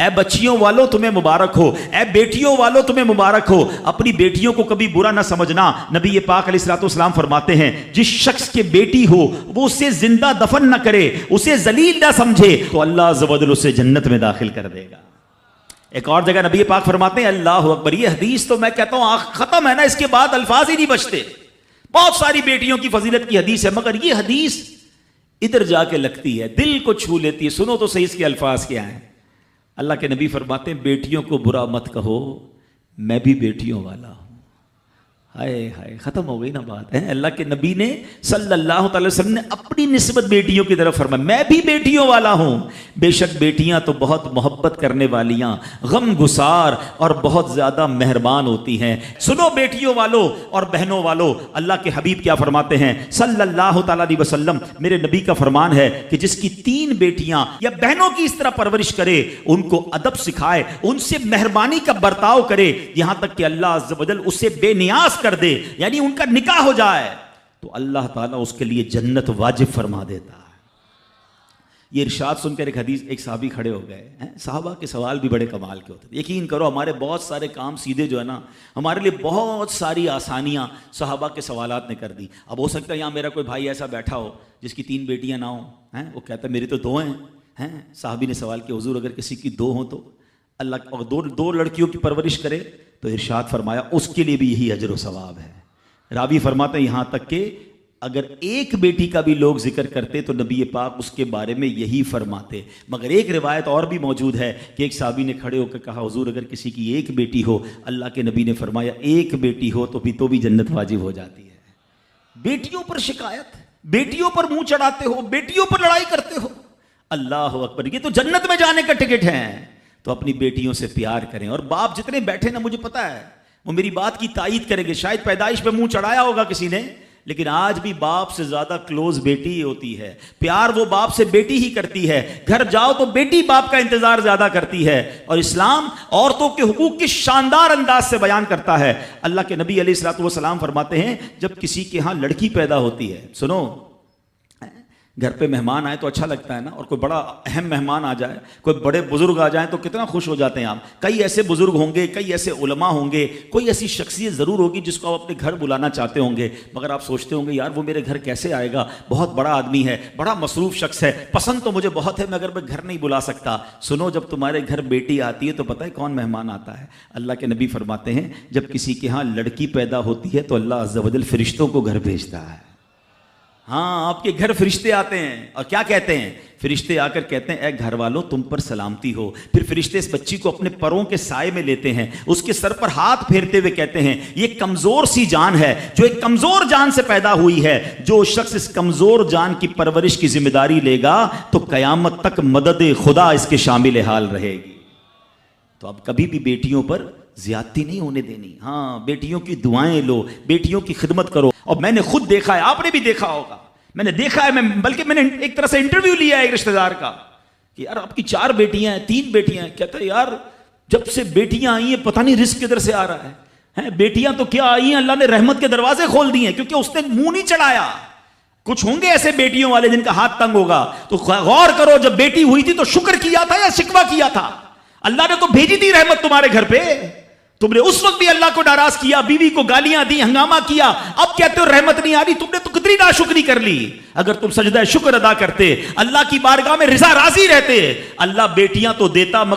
اے بچیوں والو تمہیں مبارک ہو، اے بیٹیوں والو تمہیں مبارک ہو، اپنی بیٹیوں کو کبھی برا نہ سمجھنا۔ نبی پاک علیہ الصلوۃ والسلام فرماتے ہیں جس شخص کے بیٹی ہو وہ اسے زندہ دفن نہ کرے، اسے ذلیل نہ سمجھے، تو اللہ عز و جل اسے جنت میں داخل کر دے گا۔ ایک اور جگہ نبی پاک فرماتے ہیں اللہ اکبر، یہ حدیث تو میں کہتا ہوں ختم ہے نا، اس کے بعد الفاظ ہی نہیں بچتے۔ بہت ساری بیٹیوں کی فضیلت کی حدیث ہے، مگر یہ حدیث ادھر جا کے لگتی ہے، دل کو چھو لیتی ہے۔ سنو تو صحیح اس کے الفاظ کیا ہیں۔ اللہ کے نبی فرماتے ہیں بیٹیوں کو برا مت کہو، میں بھی بیٹیوں والا ہوں۔ ہائے ہائے، ختم ہو گئی نا بات ہے۔ اللہ کے نبی نے صلی اللہ تعالی وسلم نے اپنی نسبت بیٹیوں کی طرف فرمایا میں بھی بیٹیوں والا ہوں۔ بے شک بیٹیاں تو بہت محبت کرنے والیاں، غم گسار اور بہت زیادہ مہربان ہوتی ہیں۔ سنو بیٹیوں والو اور بہنوں والو، اللہ کے حبیب کیا فرماتے ہیں صلی اللہ تعالی علیہ وسلم، میرے نبی کا فرمان ہے کہ جس کی 3 بیٹیاں یا بہنوں کی اس طرح پرورش کرے، ان کو ادب سکھائے، ان سے مہربانی کا برتاؤ کرے، یہاں تک کہ اللہ عز و جل اسے بے نیاز کر دے، یعنی ان کا نکاح ہو جائے، تو اللہ تعالیٰ اس کے لیے جنت واجب فرما دیتا ہے۔ یہ ارشاد سن کر ایک صحابی کھڑے ہو گئے۔ صحابہ کے سوال بھی بڑے کمال کے ہوتے ہیں۔ یقین کرو ہمارے بہت سارے کام سیدھے جو ہے نا، ہمارے لیے بہت ساری آسانیاں صحابہ کے سوالات نے کر دی۔ اب ہو سکتا ہے یہاں میرا کوئی بھائی ایسا بیٹھا ہو جس کی 3 بیٹیاں نہ ہوں، وہ کہتا ہے میری تو 2 ہیں۔ صحابی نے سوال کیا حضور اگر کسی کی 2 ہوں تو اللہ، اور 2 لڑکیوں کی پرورش کرے، تو ارشاد فرمایا اس کے لیے بھی یہی اجر و ثواب ہے۔ راوی فرماتے ہیں یہاں تک کہ اگر ایک بیٹی کا بھی لوگ ذکر کرتے تو نبی پاک اس کے بارے میں یہی فرماتے۔ مگر ایک روایت اور بھی موجود ہے کہ ایک صحابی نے کھڑے ہو کر کہا حضور اگر کسی کی 1 بیٹی ہو، اللہ کے نبی نے فرمایا 1 بیٹی ہو تو بھی جنت واجب ہو جاتی ہے۔ بیٹیوں پر شکایت، بیٹیوں پر منہ چڑھاتے ہو، بیٹیوں پر لڑائی کرتے ہو، اللہ اکبر، یہ تو جنت میں جانے کا ٹکٹ ہے۔ تو اپنی بیٹیوں سے پیار کریں۔ اور باپ جتنے بیٹھے نا، مجھے پتا ہے وہ میری بات کی تائید کریں گے، شاید پیدائش پہ منہ چڑھایا ہوگا کسی نے، لیکن آج بھی باپ سے زیادہ کلوز بیٹی ہی ہوتی ہے۔ پیار وہ باپ سے بیٹی ہی کرتی ہے۔ گھر جاؤ تو بیٹی باپ کا انتظار زیادہ کرتی ہے۔ اور اسلام عورتوں کے حقوق کی شاندار انداز سے بیان کرتا ہے۔ اللہ کے نبی علیہ الصلوۃ والسلام فرماتے ہیں جب کسی کے ہاں لڑکی پیدا ہوتی ہے، سنو، گھر پہ مہمان آئے تو اچھا لگتا ہے نا، اور کوئی بڑا اہم مہمان آ جائے، کوئی بڑے بزرگ آ جائیں تو کتنا خوش ہو جاتے ہیں آپ۔ کئی ایسے بزرگ ہوں گے، کئی ایسے علماء ہوں گے، کوئی ایسی شخصیت ضرور ہوگی جس کو آپ اپنے گھر بلانا چاہتے ہوں گے، مگر آپ سوچتے ہوں گے یار وہ میرے گھر کیسے آئے گا، بہت بڑا آدمی ہے، بڑا مصروف شخص ہے، پسند تو مجھے بہت ہے مگر میں گھر نہیں بلا سکتا۔ سنو، جب تمہارے گھر بیٹی آتی ہے تو پتہ ہے کون مہمان آتا ہے؟ اللہ کے نبی فرماتے ہیں جب کسی کے ہاں لڑکی پیدا ہوتی ہے تو اللہ عز و جل فرشتوں کو گھر بھیجتا ہے۔ ہاں، آپ کے گھر فرشتے آتے ہیں اور کیا کہتے ہیں؟ فرشتے آ کر کہتے ہیں اے گھر والوں تم پر سلامتی ہو۔ پھر فرشتے اس بچی کو اپنے پروں کے سائے میں لیتے ہیں، اس کے سر پر ہاتھ پھیرتے ہوئے کہتے ہیں یہ کمزور سی جان ہے جو ایک کمزور جان سے پیدا ہوئی ہے، جو شخص اس کمزور جان کی پرورش کی ذمہ داری لے گا تو قیامت تک مدد خدا اس کے شامل حال رہے گی۔ تو اب کبھی بھی بیٹیوں پر زیادتی نہیں ہونے دینی۔ ہاں، بیٹیوں کی دعائیں لو، بیٹیوں کی خدمت کرو۔ اور میں نے خود دیکھا ہے، آپ نے بھی دیکھا ہوگا، میں نے دیکھا ہے، بلکہ میں نے ایک طرح سے انٹرویو لیا ہے ایک رشتہ دار کا کہ یار آپ کی 4 بیٹیاں ہیں، 3 بیٹیاں ہیں، کہتا ہے یار جب سے بیٹیاں آئی ہیں پتہ نہیں رزق کدھر سے آ رہا ہے۔ بیٹیاں تو کیا آئی ہیں، اللہ نے رحمت کے دروازے کھول دیے ہیں، کیونکہ اس نے منہ نہیں چڑھایا۔ کچھ ہوں گے ایسے بیٹیوں والے جن کا ہاتھ تنگ ہوگا، تو غور کرو جب بیٹی ہوئی تھی تو شکر کیا تھا یا شکوہ کیا تھا؟ اللہ نے تو بھیجی تھی رحمت تمہارے گھر پہ، تم نے اس وقت بھی اللہ کو ناراض کیا، بیوی کو گالیاں دی، ہنگامہ کیا، اب کہتے ہو رحمت نہیں آ رہی۔ تم نے تو کتنی ناشکری کر لی۔ اگر تم سجدہ شکر ادا کرتے، اللہ کی بارگاہ میں رضا راضی رہتے، اللہ بیٹیاں تو دیتا